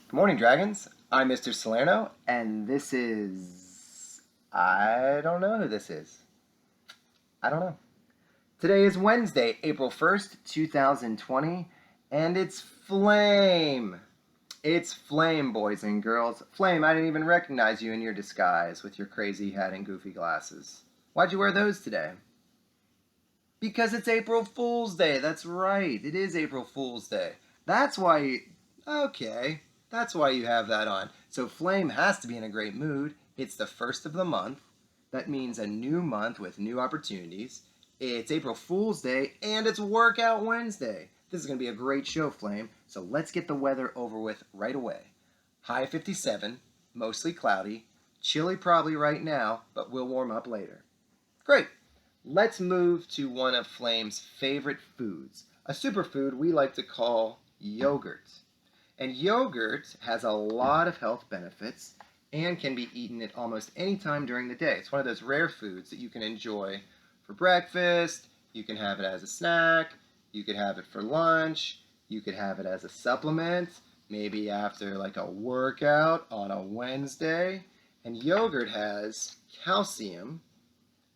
Good morning, Dragons. I'm Mr. Salerno, and this is. I don't know who this is. I don't know. Today is Wednesday, April 1st, 2020, and it's Flame. It's Flame, boys and girls. Flame, I didn't even recognize you in your disguise with your crazy hat and goofy glasses. Why'd you wear those today? Because it's April Fool's Day. That's right. It is April Fool's Day. That's why you... Okay. That's why you have that on. So Flame has to be in a great mood. It's the first of the month. That means a new month with new opportunities. It's April Fool's Day and it's Workout Wednesday. This is going to be a great show, Flame. So let's get the weather over with right away. High 57, mostly cloudy, chilly probably right now, but we'll warm up later. Great. Let's move to one of Flame's favorite foods, a superfood we like to call yogurt. And yogurt has a lot of health benefits and can be eaten at almost any time during the day. It's one of those rare foods that you can enjoy for breakfast, you can have it as a snack, you could have it for lunch, you could have it as a supplement, maybe after like a workout on a Wednesday. And yogurt has calcium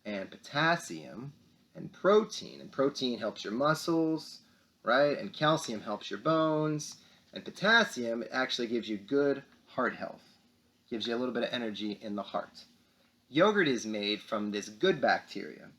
and potassium and protein. And protein helps your muscles, right? And calcium helps your bones. And potassium actually gives you good heart health. Gives you a little bit of energy in the heart. Yogurt is made from this good bacteria.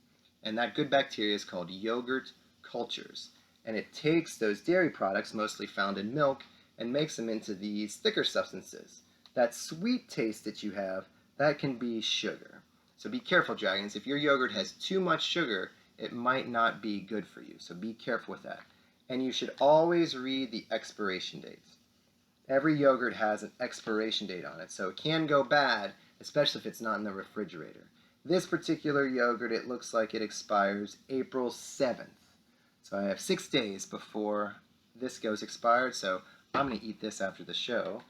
And that good bacteria is called yogurt cultures. And it takes those dairy products, mostly found in milk, and makes them into these thicker substances. That sweet taste that you have, that can be sugar. So be careful, Dragons. If your yogurt has too much sugar, it might not be good for you. So be careful with that. And you should always read the expiration dates. Every yogurt has an expiration date on it, so it can go bad, especially if it's not in the refrigerator. This particular yogurt, it looks like it expires April 7th. So I have 6 days before this goes expired, so I'm going to eat this after the show.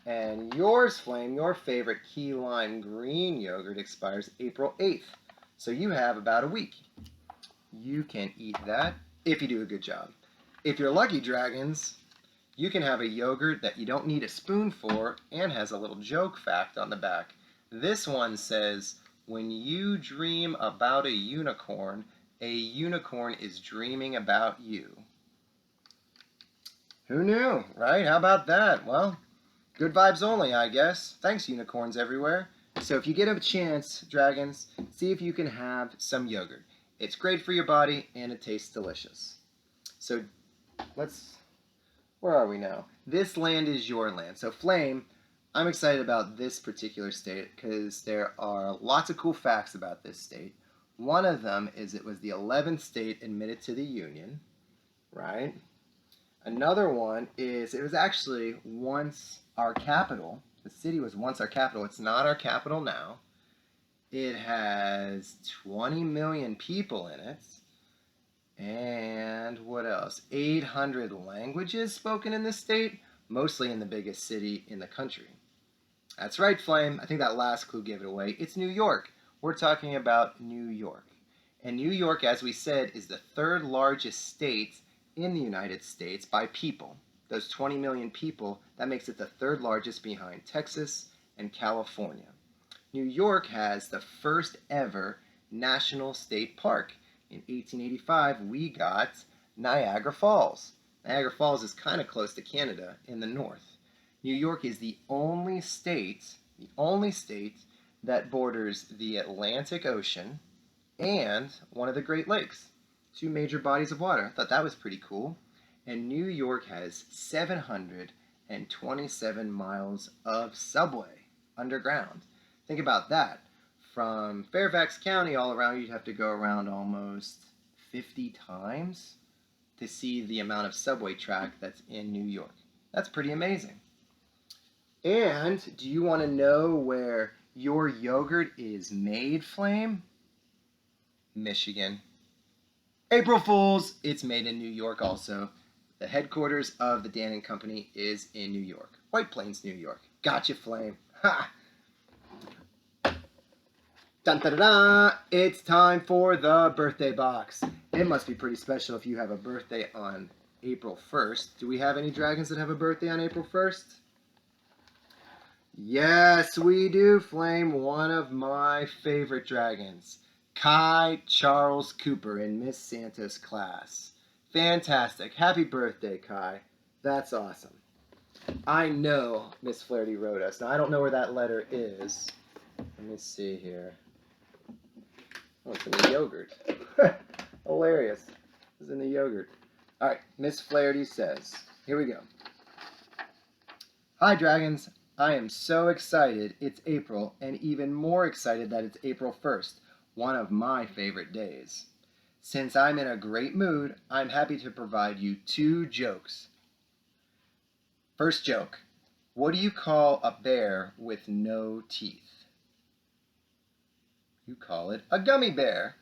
And yours, Flame, your favorite key lime green yogurt expires April 8th. So you have about a week. You can eat that if you do a good job. If you're lucky, Dragons, you can have a yogurt that you don't need a spoon for and has a little joke fact on the back. This one says, when you dream about a unicorn is dreaming about you. Who knew, right? How about that? Well, good vibes only, I guess. Thanks, unicorns everywhere. So if you get a chance, Dragons, see if you can have some yogurt. It's great for your body and it tastes delicious. So where are we now? This land is your land. So Flame, I'm excited about this particular state because there are lots of cool facts about this state. One of them is it was the 11th state admitted to the Union, right? Another one is it was actually once our capital. The city was once our capital. It's not our capital now. It has 20 million people in it. And what else? 800 languages spoken in this state, mostly in the biggest city in the country. That's right, Flame. I think that last clue gave it away. It's New York. We're talking about New York. And New York, as we said, is the third largest state in the United States by people. Those 20 million people, that makes it the third largest behind Texas and California. New York has the first ever national state park. In 1885, we got Niagara Falls. Niagara Falls is kind of close to Canada in the north. New York is the only state that borders the Atlantic Ocean and one of the Great Lakes. 2 major bodies of water. I thought that was pretty cool. And New York has 727 miles of subway underground. Think about that. From Fairfax County all around, you'd have to go around almost 50 times to see the amount of subway track that's in New York. That's pretty amazing. And do you want to know where your yogurt is made, Flame? Michigan. April Fools, it's made in New York also. The headquarters of the Dannon Company is in New York. White Plains, New York. Gotcha, Flame. Ha! Dun, da, da, da. It's time for the birthday box. It must be pretty special if you have a birthday on April 1st. Do we have any dragons that have a birthday on April 1st? Yes, we do, Flame. One of my favorite dragons. Kai Charles Cooper in Miss Santa's class. Fantastic. Happy birthday, Kai. That's awesome. I know Miss Flaherty wrote us. Now, I don't know where that letter is. Let me see here. Oh, it's in the yogurt. Hilarious. It's in the yogurt. All right, Miss Flaherty says, here we go. Hi, Dragons. I am so excited it's April, and even more excited that it's April 1st, one of my favorite days. Since I'm in a great mood, I'm happy to provide you 2 jokes. First joke. What do you call a bear with no teeth? You call it a gummy bear.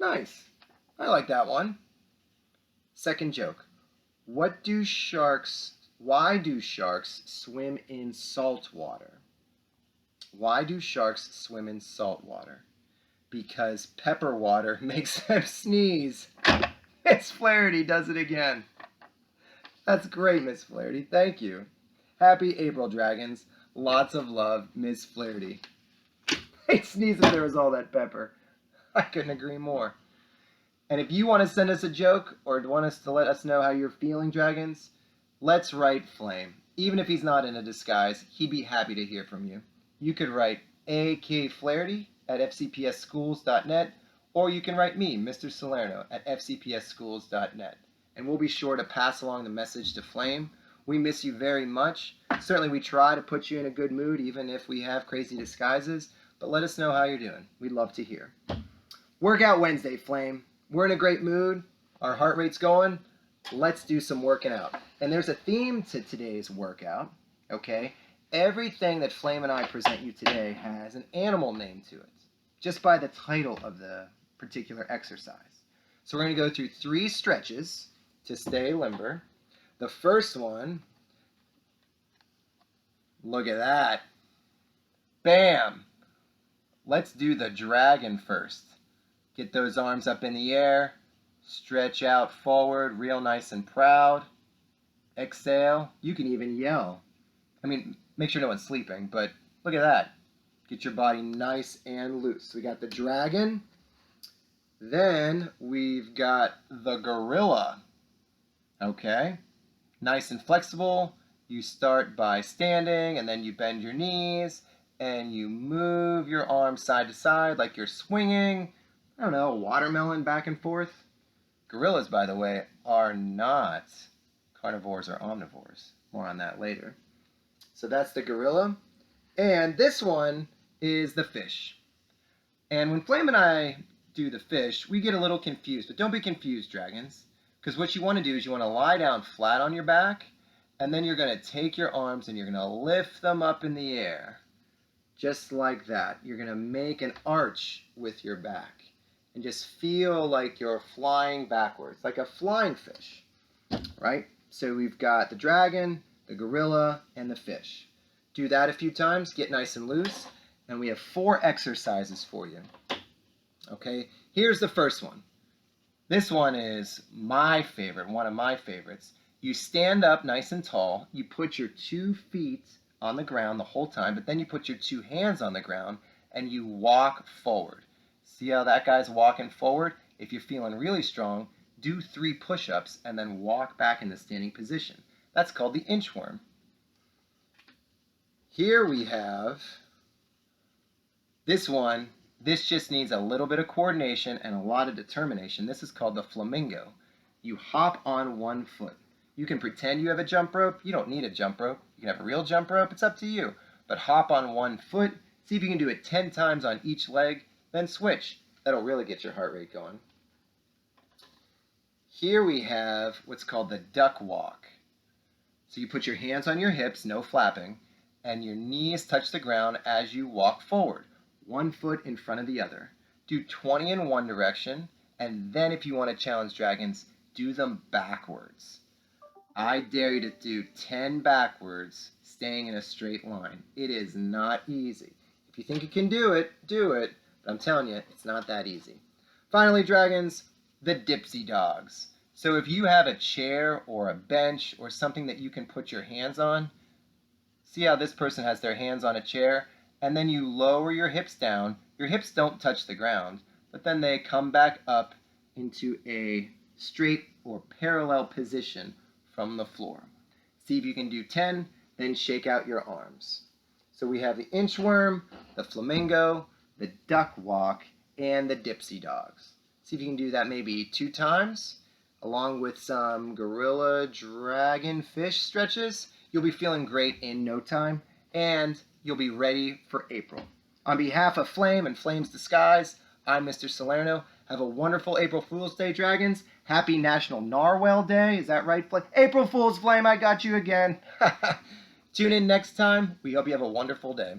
Nice. I like that one. Second joke. Why do sharks swim in salt water? Why do sharks swim in salt water? Because pepper water makes them sneeze. Miss Flaherty does it again. That's great, Miss Flaherty. Thank you. Happy April, Dragons. Lots of love, Miss Flaherty. I'd sneeze if there was all that pepper. I couldn't agree more. And if you want to send us a joke or want us to let us know how you're feeling, Dragons, let's write Flame. Even if he's not in a disguise, he'd be happy to hear from you. You could write A.K. Flaherty at fcpsschools.net, or you can write me, Mr. Salerno, at fcpsschools.net. And we'll be sure to pass along the message to Flame. We miss you very much. Certainly we try to put you in a good mood, even if we have crazy disguises, but let us know how you're doing. We'd love to hear. Workout Wednesday, Flame. We're in a great mood. Our heart rate's going. Let's do some working out. And there's a theme to today's workout, okay? Everything that Flame and I present you today has an animal name to it, just by the title of the particular exercise. So we're going to go through 3 stretches to stay limber. The first one, look at that. Bam! Let's do the dragon first. Get those arms up in the air. Stretch out forward, real nice and proud. Exhale. You can even yell. I mean, make sure no one's sleeping, but look at that. Get your body nice and loose. We got the dragon. Then we've got the gorilla. Okay. Nice and flexible. You start by standing, and then you bend your knees, and you move your arms side to side like you're swinging, I don't know, a watermelon back and forth. Gorillas, by the way, are not carnivores or omnivores. More on that later. So that's the gorilla. And this one is the fish. And when Flame and I do the fish, we get a little confused. But don't be confused, Dragons. Because what you want to do is you want to lie down flat on your back, and then you're going to take your arms and you're going to lift them up in the air. Just like that. You're going to make an arch with your back. And just feel like you're flying backwards, like a flying fish, right? So we've got the dragon, the gorilla, and the fish. Do that a few times, get nice and loose, and we have 4 exercises for you. Okay, here's the first one. This one is my favorite, one of my favorites. You stand up nice and tall, you put your 2 feet on the ground the whole time, but then you put your 2 hands on the ground, and you walk forward. See how that guy's walking forward? If you're feeling really strong, do 3 push-ups and then walk back in the standing position. That's called the inchworm. Here we have this one. This just needs a little bit of coordination and a lot of determination. This is called the flamingo. You hop on 1 foot. You can pretend you have a jump rope. You don't need a jump rope. You can have a real jump rope. It's up to you. But hop on 1 foot. See if you can do it 10 times on each leg. Then switch. That'll really get your heart rate going. Here we have what's called the duck walk. So you put your hands on your hips, no flapping, and your knees touch the ground as you walk forward. 1 foot in front of the other. Do 20 in one direction, and then if you want to challenge dragons, do them backwards. I dare you to do 10 backwards, staying in a straight line. It is not easy. If you think you can do it, do it. But I'm telling you, it's not that easy. Finally, dragons, the dipsy dogs. So if you have a chair or a bench or something that you can put your hands on, See how this person has their hands on a chair, and then you lower your hips down. Your hips don't touch the ground, but then they come back up into a straight or parallel position from the floor. See if you can do 10, then shake out your arms. So we have the inchworm, the flamingo, the duck walk, and the dipsy dogs. See if you can do that maybe 2 times, along with some gorilla dragon fish stretches. You'll be feeling great in no time, and you'll be ready for April. On behalf of Flame and Flame's Disguise, I'm Mr. Salerno. Have a wonderful April Fool's Day, Dragons. Happy National Narwhal Day. Is that right, Flame? April Fool's, Flame, I got you again. Tune in next time. We hope you have a wonderful day.